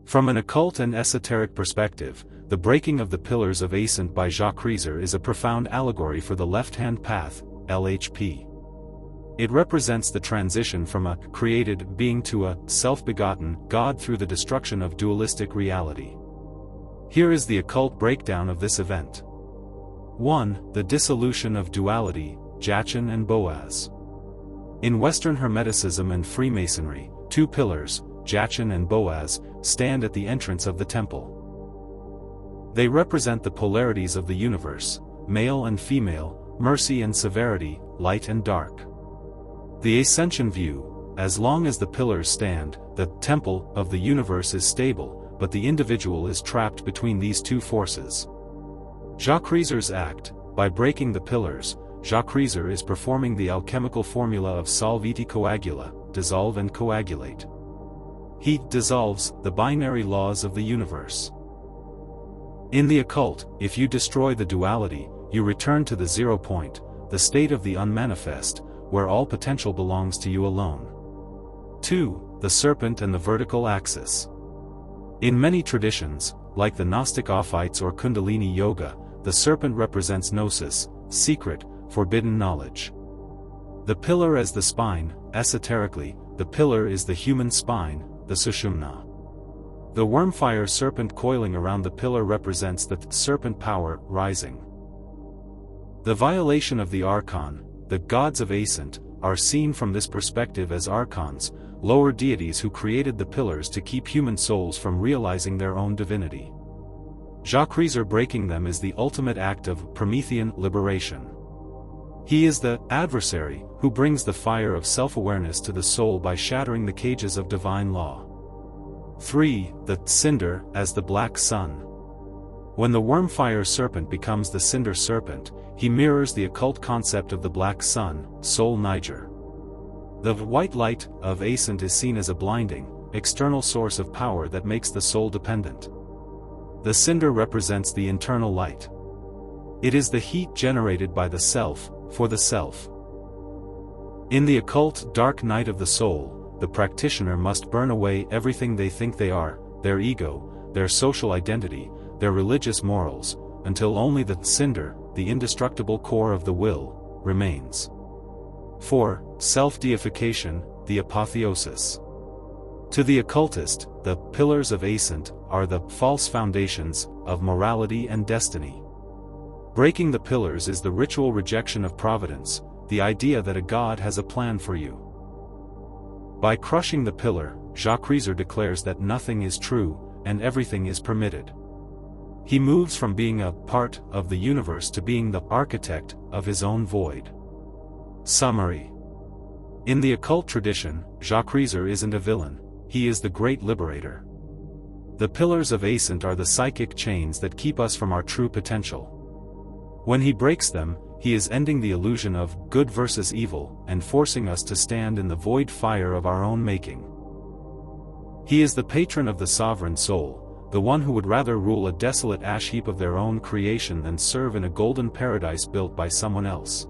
From an occult and esoteric perspective, the breaking of the pillars of Acent by Kreazor is a profound allegory for the left-hand path, LHP. It represents the transition from a created being to a self-begotten God through the destruction of dualistic reality. Here is the occult breakdown of this event. 1. The dissolution of duality, Jachin and Boaz. In Western Hermeticism and Freemasonry, two pillars, Jachin and Boaz, stand at the entrance of the temple. They represent the polarities of the universe, male and female, mercy and severity, light and dark. The Ascension view: as long as the pillars stand, the temple of the universe is stable, but the individual is trapped between these two forces. Kreazor's act: by breaking the pillars, Kreazor is performing the alchemical formula of solviti coagula, dissolve and coagulate. He dissolves the binary laws of the universe. In the occult, if you destroy the duality, you return to the 0 point, the state of the unmanifest, where all potential belongs to you alone. 2. The serpent and the vertical axis. In many traditions, like the Gnostic Ophites or Kundalini Yoga, the serpent represents gnosis, secret, forbidden knowledge. The pillar as the spine: esoterically, the pillar is the human spine, the sushumna. The Wyrmfire serpent coiling around the pillar represents the serpent power rising. The violation of the archon, the gods of Acent, are seen from this perspective as archons, lower deities who created the pillars to keep human souls from realizing their own divinity. Kreazor breaking them is the ultimate act of Promethean liberation. He is the adversary who brings the fire of self-awareness to the soul by shattering the cages of divine law. 3. The cinder as the black sun. When the Wyrmfire serpent becomes the cinder serpent, he mirrors the occult concept of the black sun, Sol Niger. The white light of Acent is seen as a blinding, external source of power that makes the soul dependent. The cinder represents the internal light. It is the heat generated by the self, for the self. In the occult dark night of the soul, the practitioner must burn away everything they think they are, their ego, their social identity, their religious morals, until only the cinder, the indestructible core of the will, remains. 4. Self-deification, the apotheosis. To the occultist, the pillars of Acent are the false foundations of morality and destiny. Breaking the pillars is the ritual rejection of providence, the idea that a god has a plan for you. By crushing the pillar, Kreazor declares that nothing is true, and everything is permitted. He moves from being a part of the universe to being the architect of his own void. Summary. In the occult tradition, Kreazor isn't a villain, he is the great liberator. The pillars of Acent are the psychic chains that keep us from our true potential. When he breaks them, he is ending the illusion of good versus evil and forcing us to stand in the void fire of our own making. He is the patron of the sovereign soul, the one who would rather rule a desolate ash heap of their own creation than serve in a golden paradise built by someone else.